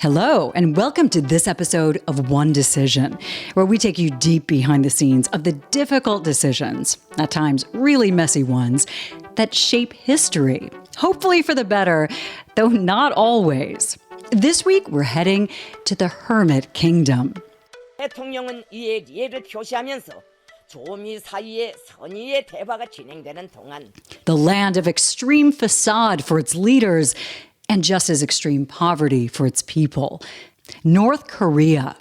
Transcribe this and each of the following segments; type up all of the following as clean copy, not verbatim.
Hello, and welcome to this episode of One Decision, where we take you deep behind the scenes of the difficult decisions, at times really messy ones, that shape history, hopefully for the better, though not always. This week, we're heading to the Hermit Kingdom. 대통령은 이에 예를 표시하면서 조미 사이에 선의의 대화가 진행되는 동안 The land of extreme facade for its leaders and just as extreme poverty for its people. North Korea.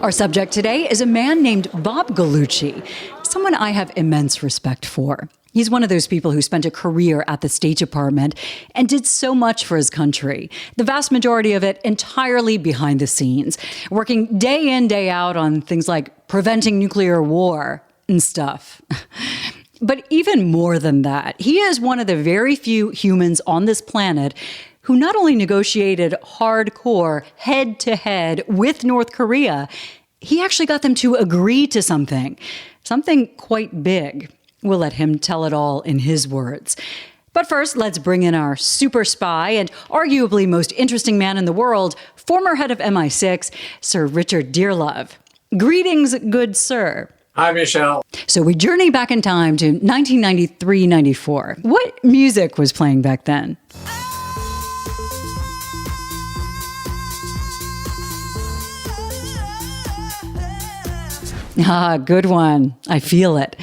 Our subject today is a man named Bob Gallucci, someone I have immense respect for. He's one of those people who spent a career at the State Department and did so much for his country, the vast majority of it entirely behind the scenes, working day in, day out on things like preventing nuclear war and stuff. But even more than that, he is one of the very few humans on this planet who not only negotiated hardcore head-to-head with North Korea, he actually got them to agree to something quite big. We'll let him tell it all in his words. But first, let's bring in our super spy and arguably most interesting man in the world, former head of MI6, Sir Richard Dearlove. Greetings, good sir. Hi, Michelle. So we journey back in time to 1993-94. What music was playing back then? Ah, good one. I feel it.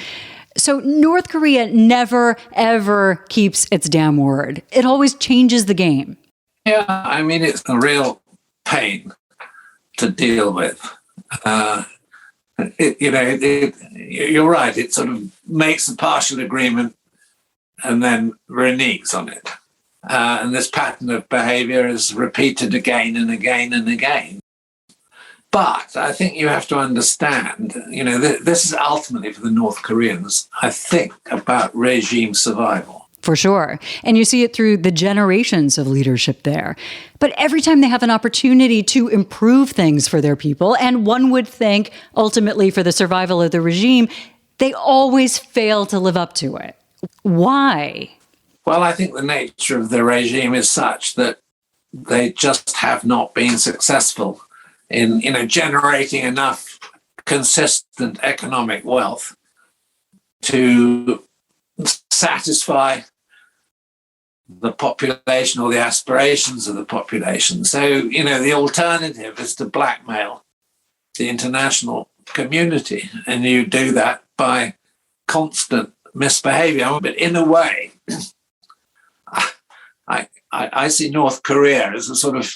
So North Korea never, ever keeps its damn word. It always changes the game. Yeah, I mean, it's a real pain to deal with. You're right. It sort of makes a partial agreement and then reneges on it. And this pattern of behavior is repeated again and again and again. But I think you have to understand, this is ultimately for the North Koreans, I think, about regime survival. For sure. And you see it through the generations of leadership there. But every time they have an opportunity to improve things for their people, and one would think ultimately for the survival of the regime, they always fail to live up to it. Why? Well, I think the nature of the regime is such that they just have not been successful in generating enough consistent economic wealth to satisfy the population or the aspirations of the population. So, the alternative is to blackmail the international community, and you do that by constant misbehavior. But in a way, I see North Korea as a sort of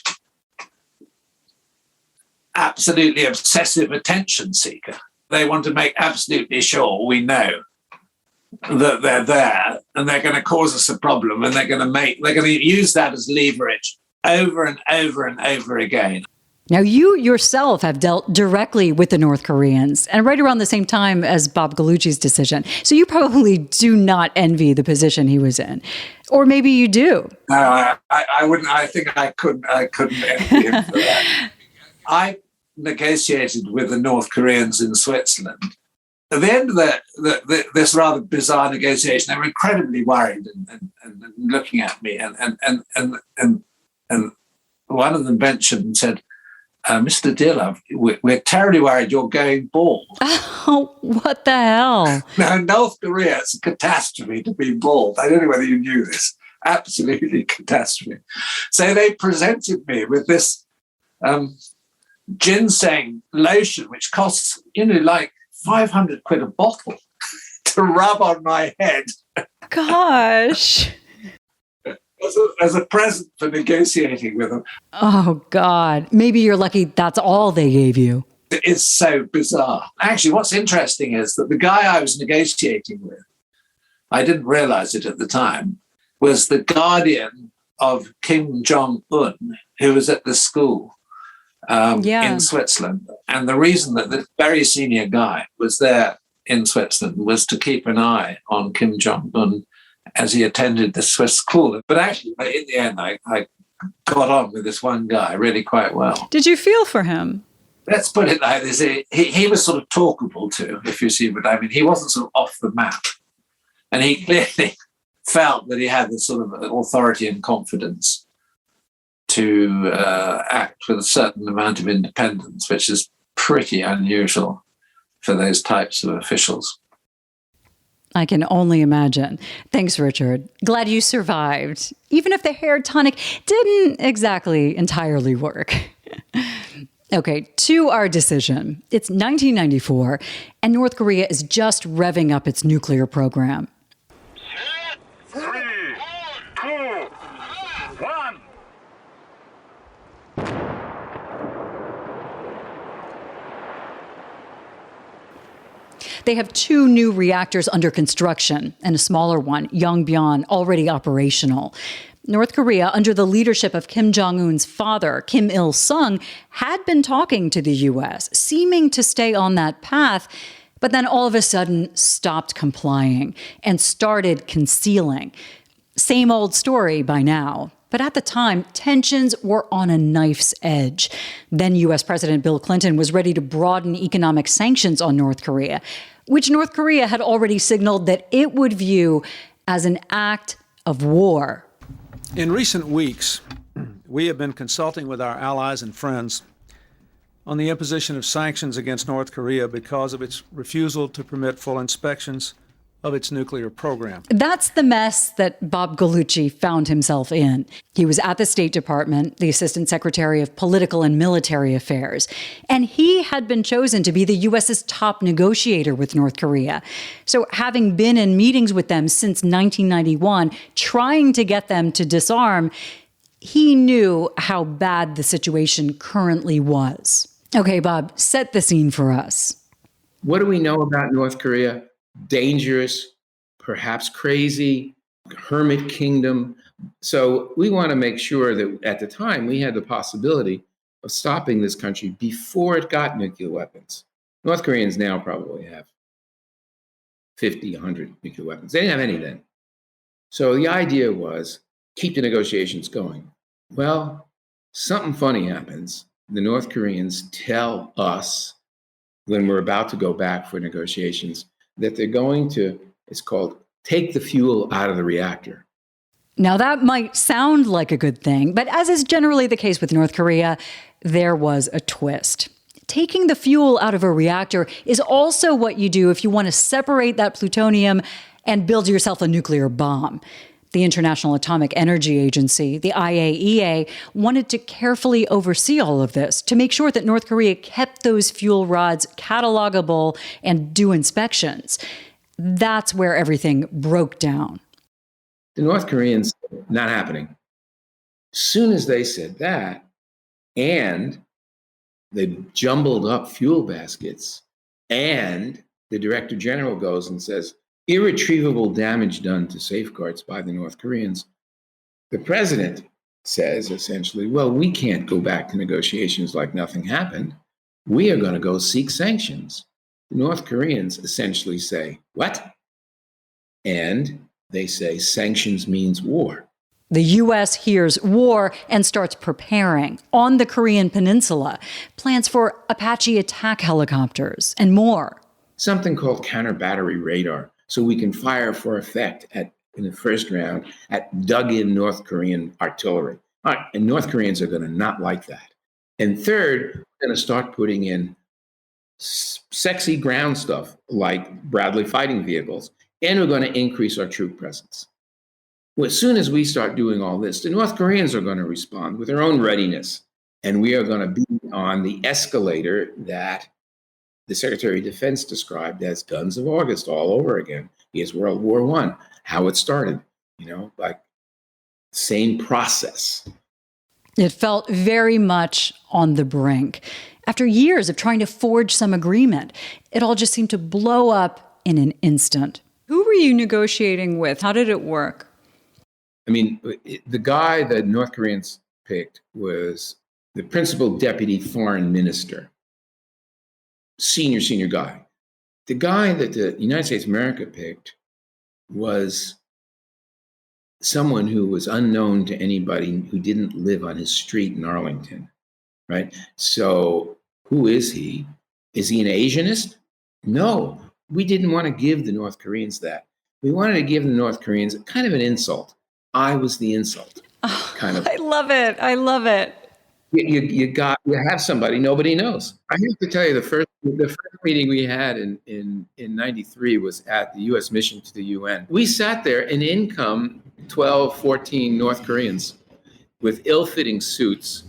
absolutely obsessive attention seeker. They want to make absolutely sure we know that they're there and they're going to cause us a problem, and they're going to use that as leverage over and over and over again. Now, you yourself have dealt directly with the North Koreans, and right around the same time as Bob Gallucci's decision. So you probably do not envy the position he was in. Or maybe you do. No, I wouldn't. I think I couldn't envy him for that. I negotiated with the North Koreans in Switzerland. At the end of this rather bizarre negotiation, they were incredibly worried and looking at me. And one of them ventured and said, Mr. Dearlove, we're terribly worried you're going bald. Oh, what the hell? Now, in North Korea, it's a catastrophe to be bald. I don't know whether you knew this. Absolutely catastrophe. So they presented me with this ginseng lotion, which costs, like 500 quid a bottle to rub on my head. Gosh. as a present for negotiating with them. Oh, God. Maybe you're lucky that's all they gave you. It's so bizarre. Actually, what's interesting is that the guy I was negotiating with, I didn't realize it at the time, was the guardian of Kim Jong-un, who was at the school in Switzerland. And the reason that this very senior guy was there in Switzerland was to keep an eye on Kim Jong-un as he attended the Swiss school. But actually, in the end, I got on with this one guy really quite well. Did you feel for him? Let's put it like this. He was sort of talkable too, if you see what I mean. He wasn't sort of off the map. And he clearly felt that he had the sort of authority and confidence to act with a certain amount of independence, which is pretty unusual for those types of officials. I can only imagine. Thanks, Richard. Glad you survived, even if the hair tonic didn't exactly entirely work. Okay, to our decision. It's 1994, and North Korea is just revving up its nuclear program. 3, 2, 1. They have 2 new reactors under construction and a smaller one, Yongbyon, already operational. North Korea, under the leadership of Kim Jong-un's father, Kim Il-sung, had been talking to the U.S., seeming to stay on that path, but then all of a sudden stopped complying and started concealing. Same old story by now. But at the time, tensions were on a knife's edge. Then U.S. President Bill Clinton was ready to broaden economic sanctions on North Korea, which North Korea had already signaled that it would view as an act of war. In recent weeks, we have been consulting with our allies and friends on the imposition of sanctions against North Korea because of its refusal to permit full inspections of its nuclear program. That's the mess that Bob Gallucci found himself in. He was at the State Department, the Assistant Secretary of Political and Military Affairs, and he had been chosen to be the U.S.'s top negotiator with North Korea. So having been in meetings with them since 1991, trying to get them to disarm, he knew how bad the situation currently was. Okay, Bob, set the scene for us. What do we know about North Korea? Dangerous, perhaps crazy, hermit kingdom. So we want to make sure that at the time we had the possibility of stopping this country before it got nuclear weapons. North Koreans now probably have 50, 100 nuclear weapons. They didn't have any then. So the idea was keep the negotiations going. Well, something funny happens. The North Koreans tell us when we're about to go back for negotiations that they're going to, it's called, take the fuel out of the reactor. Now, that might sound like a good thing, but as is generally the case with North Korea, there was a twist. Taking the fuel out of a reactor is also what you do if you want to separate that plutonium and build yourself a nuclear bomb. The International Atomic Energy Agency, the IAEA, wanted to carefully oversee all of this to make sure that North Korea kept those fuel rods catalogable and do inspections. That's where everything broke down. The North Koreans, not happening. Soon as they said that, and they jumbled up fuel baskets, and the Director General goes and says, irretrievable damage done to safeguards by the North Koreans. The president says essentially, well, we can't go back to negotiations like nothing happened. We are going to go seek sanctions. The North Koreans essentially say, what? And they say sanctions means war. The U.S. hears war and starts preparing on the Korean peninsula, plans for Apache attack helicopters and more. Something called counter-battery radar, so we can fire for effect in the first round at dug-in North Korean artillery. All right, and North Koreans are going to not like that. And third, we're going to start putting in sexy ground stuff like Bradley fighting vehicles, and we're going to increase our troop presence. Well, as soon as we start doing all this, the North Koreans are going to respond with their own readiness, and we are going to be on the escalator that the Secretary of Defense described as guns of August all over again. Here's World War I, how it started, like same process. It felt very much on the brink. After years of trying to forge some agreement, it all just seemed to blow up in an instant. Who were you negotiating with? How did it work? I mean, the guy that North Koreans picked was the principal deputy foreign minister. Senior guy. The guy that the United States of America picked was someone who was unknown to anybody who didn't live on his street in Arlington, right? So who is he? Is he an Asianist? No, we didn't want to give the North Koreans that. We wanted to give the North Koreans kind of an insult. I was the insult, kind of. I love it. I love it. You have somebody nobody knows. I have to tell you, the first meeting we had in '93 was at the U.S. mission to the UN. We sat there, and in come 12, 14 North Koreans with ill-fitting suits.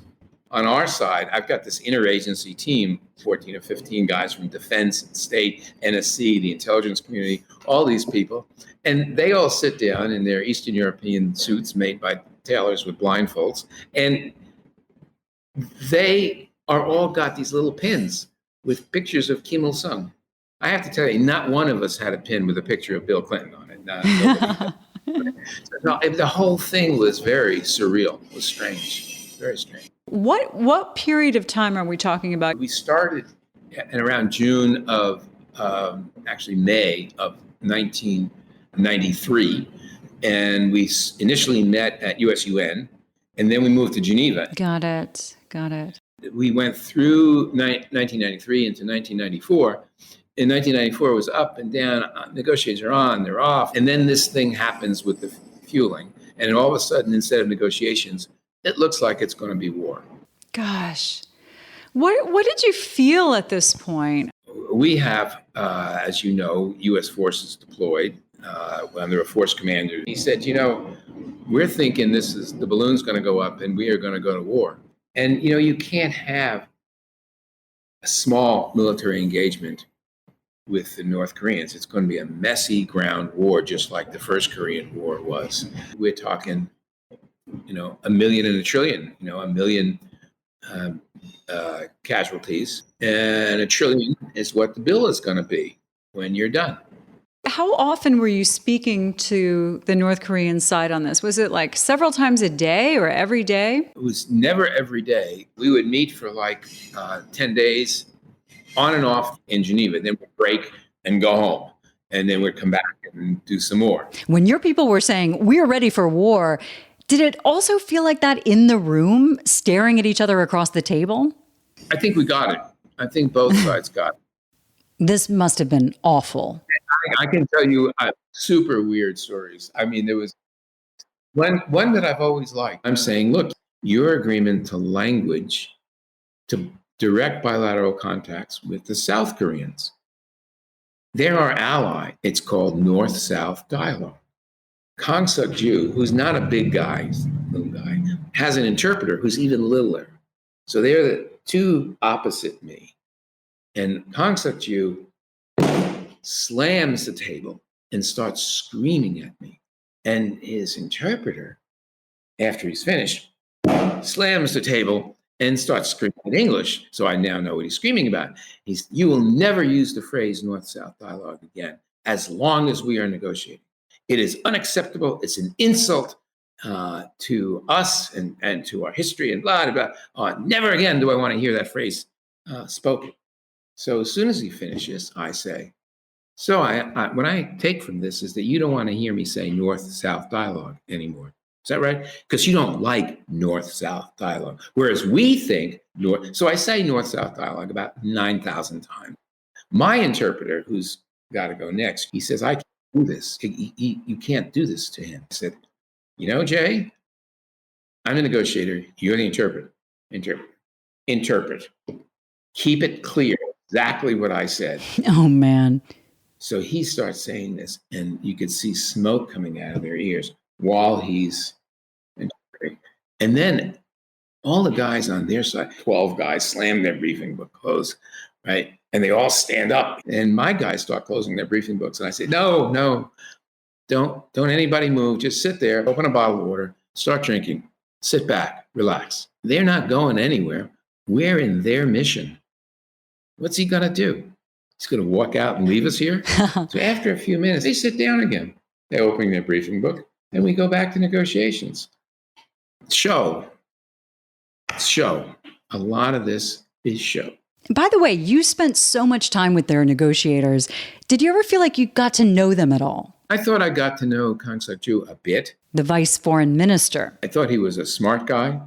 On our side, I've got this interagency team, 14 or 15 guys from defense and state, NSC, the intelligence community, all these people. And they all sit down in their Eastern European suits made by tailors with blindfolds. And they are all got these little pins with pictures of Kim Il-sung. I have to tell you, not one of us had a pin with a picture of Bill Clinton on it. No, the whole thing was very surreal. It was strange, very strange. What period of time are we talking about? We started in around June of, actually May of 1993, and we initially met at USUN, and then we moved to Geneva. Got it. We went through 1993 into 1994. In 1994, it was up and down. Negotiators are on, they're off. And then this thing happens with the fueling. And all of a sudden, instead of negotiations, it looks like it's going to be war. Gosh. What did you feel at this point? We have, as you know, U.S. forces deployed under a force commander. He said, we're thinking the balloon's going to go up and we are going to go to war. And, you can't have a small military engagement with the North Koreans. It's going to be a messy ground war, just like the first Korean War was. We're talking, 1 million and a trillion, a million casualties, and 1 trillion is what the bill is going to be when you're done. How often were you speaking to the North Korean side on this? Was it like several times a day or every day? It was never every day. We would meet for 10 days on and off in Geneva. Then we'd break and go home. And then we'd come back and do some more. When your people were saying, we're ready for war, did it also feel like that in the room, staring at each other across the table? I think we got it. I think both sides got it. This must have been awful. I can tell you super weird stories. I mean, there was one that I've always liked. I'm saying, look, your agreement to language, to direct bilateral contacts with the South Koreans. They're our ally. It's called North-South Dialogue. Kang Suk-ju, who's not a big guy, he's a little guy, has an interpreter who's even littler. So they're the two opposite me. And Kang Suk-ju slams the table and starts screaming at me. And his interpreter, after he's finished, slams the table and starts screaming in English. So I now know what he's screaming about. You will never use the phrase North-South dialogue again, as long as we are negotiating. It is unacceptable. It's an insult to us and to our history and blah, blah, blah. Never again do I want to hear that phrase spoken. So as soon as he finishes, I say, so what I take from this is that you don't want to hear me say North-South dialogue anymore. Is that right? Because you don't like North-South dialogue. Whereas we think North. So I say North-South dialogue about 9,000 times. My interpreter, who's got to go next, he says, I can't do this. You can't do this to him. I said, Jay, I'm the negotiator. You're the interpreter. Interpret. Keep it clear. Exactly what I said. Oh, man. So he starts saying this, and you could see smoke coming out of their ears while he's interpreting. And then all the guys on their side, 12 guys, slam their briefing book closed, right? And they all stand up. And my guys start closing their briefing books. And I say, no, don't anybody move. Just sit there, open a bottle of water, start drinking, sit back, relax. They're not going anywhere. We're in their mission. What's he going to do? He's going to walk out and leave us here? So after a few minutes, they sit down again. They open their briefing book, and we go back to negotiations. Show. A lot of this is show. By the way, you spent so much time with their negotiators. Did you ever feel like you got to know them at all? I thought I got to know Kang Suk-ju a bit. The vice foreign minister. I thought he was a smart guy.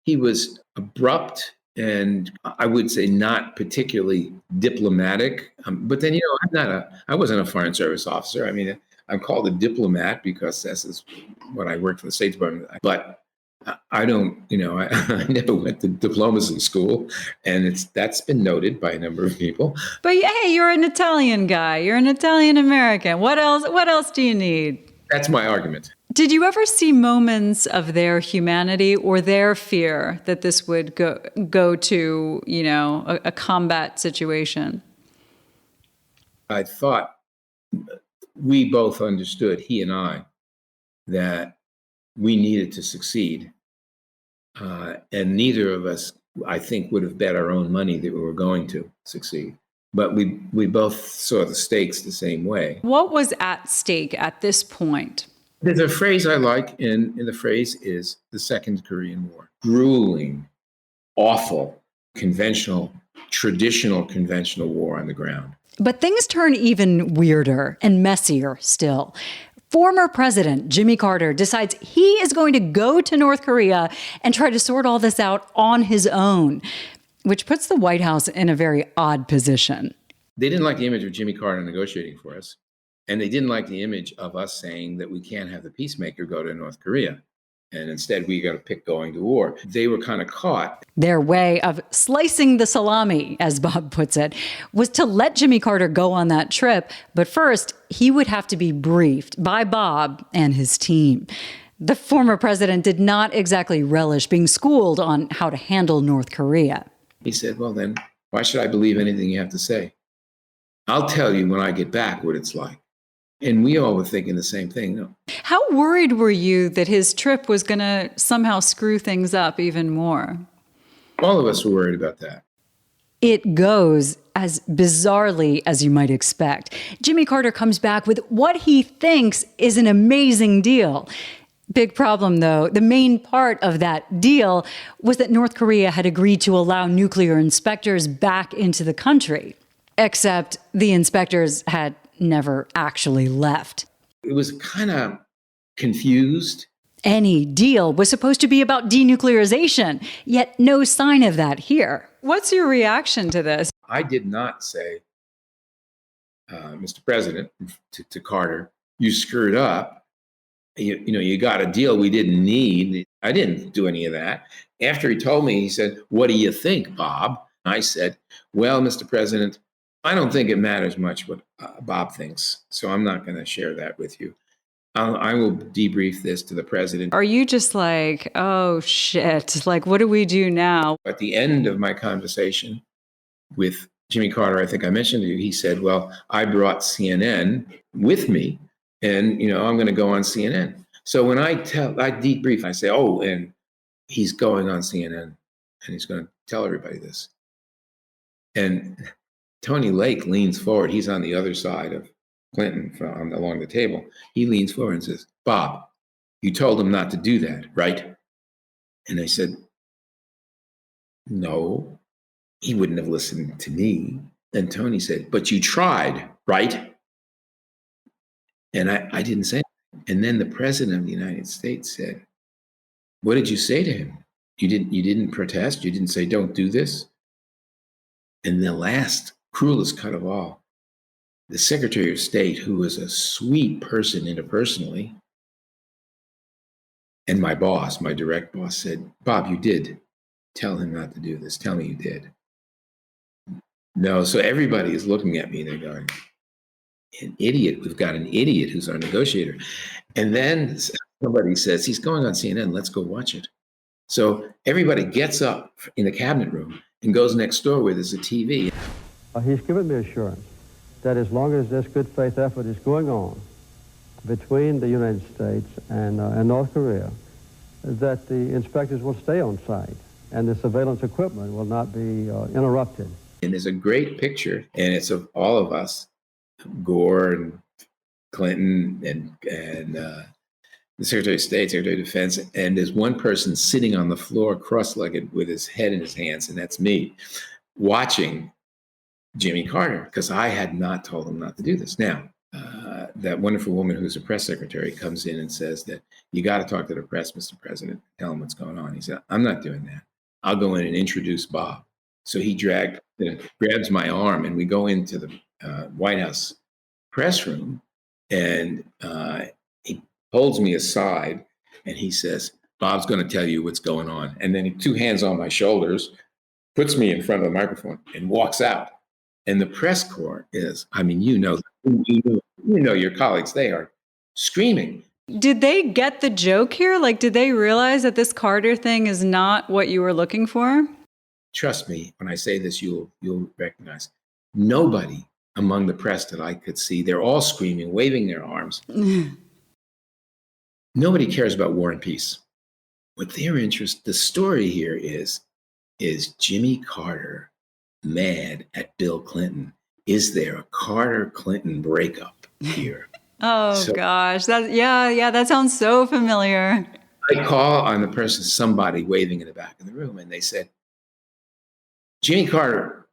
He was abrupt and I would say not particularly diplomatic. But then, I wasn't a foreign service officer. I mean, I'm called a diplomat because this is what I worked for the State Department. But I don't, I never went to diplomacy school, and that's been noted by a number of people. But hey, you're an Italian guy. You're an Italian American. What else? What else do you need? That's my argument. Did you ever see moments of their humanity or their fear that this would go to, a combat situation? I thought we both understood, he and I, that we needed to succeed. And neither of us, I think, would have bet our own money that we were going to succeed. But we both saw the stakes the same way. What was at stake at this point? There's a phrase I like, and the phrase is the Second Korean War. Grueling, awful, traditional conventional war on the ground. But things turn even weirder and messier still. Former President Jimmy Carter decides he is going to go to North Korea and try to sort all this out on his own, which puts the White House in a very odd position. They didn't like the image of Jimmy Carter negotiating for us. And they didn't like the image of us saying that we can't have the peacemaker go to North Korea. And instead, we got to pick going to war. They were kind of caught. Their way of slicing the salami, as Bob puts it, was to let Jimmy Carter go on that trip. But first, he would have to be briefed by Bob and his team. The former president did not exactly relish being schooled on how to handle North Korea. He said, well, then, why should I believe anything you have to say? I'll tell you when I get back what it's like. And we all were thinking the same thing. No. How worried were you that his trip was going to somehow screw things up even more? All of us were worried about that. It goes as bizarrely as you might expect. Jimmy Carter comes back with what he thinks is an amazing deal. Big problem, though. The main part of that deal was that North Korea had agreed to allow nuclear inspectors back into the country. Except the inspectors had never actually left. It was kind of confused. Any deal was supposed to be about denuclearization, yet no sign of that here. What's your reaction to this? I did not say, Mr. President, to Carter, you screwed up. You got a deal we didn't need. I didn't do any of that. After he told me, he said, what do you think, Bob? I said, well, Mr. President, I don't think it matters much what Bob thinks, so I'm not going to share that with you. I will debrief this to the president. Are you just like, oh, shit, like, what do we do now? At the end of my conversation with Jimmy Carter, I think I mentioned to you, he said, well, I brought CNN with me, and, I'm going to go on CNN. So when I debrief, I say, oh, and he's going on CNN, and he's going to tell everybody this. And Tony Lake leans forward. He's on the other side of Clinton along the table. He leans forward and says, Bob, you told him not to do that, right? And I said, no, he wouldn't have listened to me. And Tony said, but you tried, right? And I didn't say it. And then the president of the United States said, what did you say to him? You didn't protest? You didn't say, don't do this? And the last cruelest cut of all, the Secretary of State, who was a sweet person interpersonally, and my boss, my direct boss, said, Bob, you did tell him not to do this. Tell me you did. No, so everybody is looking at me. They're going, an idiot. We've got an idiot who's our negotiator. And then somebody says, he's going on CNN. Let's go watch it. So everybody gets up in the cabinet room and goes next door where there's a TV. He's given me assurance that as long as this good faith effort is going on between the United States and North Korea, that the inspectors will stay on site and the surveillance equipment will not be interrupted. And there's a great picture, and it's of all of us, Gore and Clinton and the Secretary of State, Secretary of Defense, and there's one person sitting on the floor cross-legged with his head in his hands, and that's me, watching Jimmy Carter, because I had not told him not to do this. Now, that wonderful woman who's a press secretary comes in and says that you got to talk to the press, Mr. President, tell them what's going on. He said, I'm not doing that. I'll go in and introduce Bob. So he grabs my arm, and we go into the White House press room, And he holds me aside and he says, Bob's going to tell you what's going on. And then he 2 hands on my shoulders, puts me in front of the microphone and walks out. And the press corps is, I mean, you know your colleagues, they are screaming. Did they get the joke here? Like, did they realize that this Carter thing is not what you were looking for? Trust me, when I say this, you'll recognize nobody among the press that I could see. They're all screaming, waving their arms. Nobody cares about war and peace. What their interest, the story here is Jimmy Carter mad at Bill Clinton? Is there a Carter-Clinton breakup here? Gosh, that sounds so familiar. I call on the person, somebody waving in the back of the room, and they said, Jimmy Carter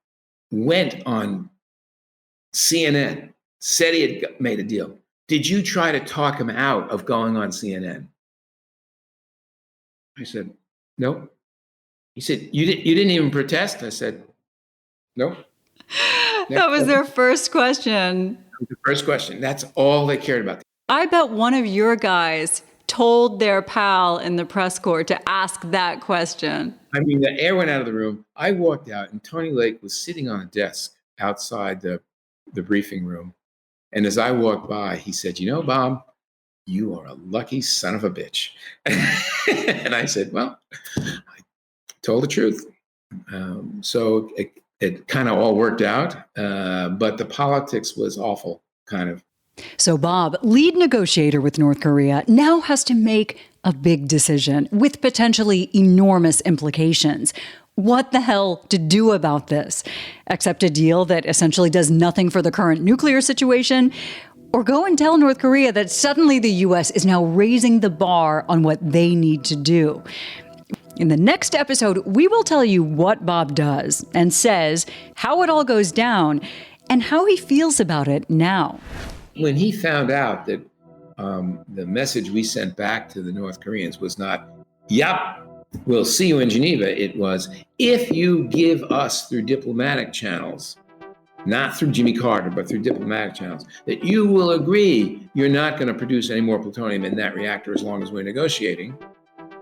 went on CNN, said he had made a deal. Did you try to talk him out of going on CNN? I said, no. He said, you didn't even protest? I said, no. That was their first question. The first question. That's all they cared about. I bet one of your guys told their pal in the press corps to ask that question. I mean, the air went out of the room. I walked out, and Tony Lake was sitting on a desk outside the briefing room. And as I walked by, he said, you know, Bob, you are a lucky son of a bitch. And I said, well, I told the truth. So it kind of all worked out, but the politics was awful, kind of. So Bob, lead negotiator with North Korea, now has to make a big decision with potentially enormous implications. What the hell to do about this? Accept a deal that essentially does nothing for the current nuclear situation? Or go and tell North Korea that suddenly the U.S. is now raising the bar on what they need to do? In the next episode, we will tell you what Bob does and says, how it all goes down, and how he feels about it now. When he found out that the message we sent back to the North Koreans was not, yep, we'll see you in Geneva. It was, if you give us through diplomatic channels, not through Jimmy Carter, but through diplomatic channels, that you will agree you're not going to produce any more plutonium in that reactor as long as we're negotiating,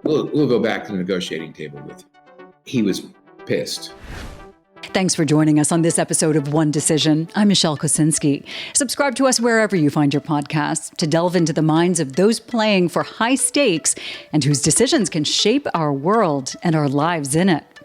we'll go back to the negotiating table with you. He was pissed. Thanks for joining us on this episode of One Decision. I'm Michelle Kosinski. Subscribe to us wherever you find your podcasts to delve into the minds of those playing for high stakes and whose decisions can shape our world and our lives in it.